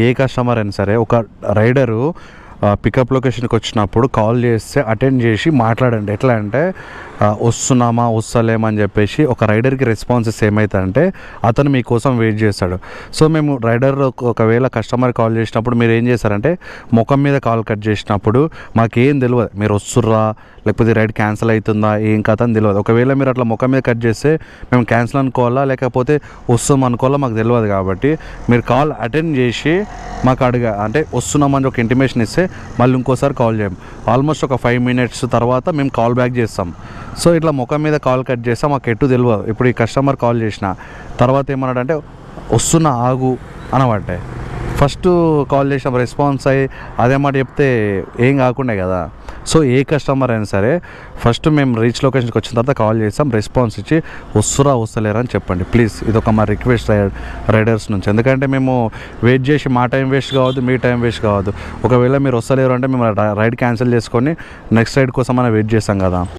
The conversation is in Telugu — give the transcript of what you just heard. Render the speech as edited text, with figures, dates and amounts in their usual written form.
ఏ కస్టమర్ అయినా సరే ఒక రైడరు పికప్ లొకేషన్కి వచ్చినప్పుడు కాల్ చేస్తే అటెండ్ చేసి మాట్లాడండి. ఎట్లా అంటే వస్తున్నామా వస్తలేమని చెప్పేసి ఒక రైడర్కి రెస్పాన్సెస్ ఏమవుతాయంటే అతను మీకోసం వెయిట్ చేస్తాడు. సో మేము రైడర్ ఒకవేళ కస్టమర్ కాల్ చేసినప్పుడు మీరు ఏం చేస్తారంటే ముఖం మీద కాల్ కట్ చేసినప్పుడు మాకేం తెలియదు మీరు వస్తుర్రా లేకపోతే రైడ్ క్యాన్సిల్ అవుతుందా ఏం కథ అని తెలియదు. ఒకవేళ మీరు అట్లా ముఖం మీద కట్ చేస్తే మేము క్యాన్సిల్ అనుకోవాలా లేకపోతే వస్తాం అనుకోవాలా మాకు తెలియదు. కాబట్టి మీరు కాల్ అటెండ్ చేసి మాకు అంటే వస్తున్నామని ఒక ఇంటిమేషన్ ఇస్తే మళ్ళీ ఇంకోసారి కాల్ చేయం. ఆల్మోస్ట్ ఒక 5 minutes తర్వాత మేము కాల్ బ్యాక్ చేస్తాం. సో ఇట్లా ముఖం మీద కాల్ కట్ చేస్తాం మాకు ఎటు తెలియదు. ఇప్పుడు ఈ కస్టమర్ కాల్ చేసిన తర్వాత ఏమన్నాడంటే వస్తున్నా ఆగు అనబట్టే ఫస్ట్ కాల్ చేసాం రెస్పాన్స్ అయ్యి అదే మాట చెప్తే ఏం కాకుండా కదా. సో ఏ కస్టమర్ అయినా సరే ఫస్ట్ మేము రీచ్ లొకేషన్కి వచ్చిన తర్వాత కాల్ చేస్తాం, రెస్పాన్స్ ఇచ్చి వస్తలేరా అని చెప్పండి ప్లీజ్. ఇది ఒక మా రిక్వెస్ట్ రైడర్స్ నుంచి. ఎందుకంటే మేము వెయిట్ చేసి మా టైం వేస్ట్ కావద్దు, మీ టైం వేస్ట్ కావద్దు. ఒకవేళ మీరు వస్తలేరు అంటే మేము రైడ్ క్యాన్సిల్ చేసుకొని నెక్స్ట్ రైడ్ కోసం మనం వెయిట్ చేస్తాం కదా.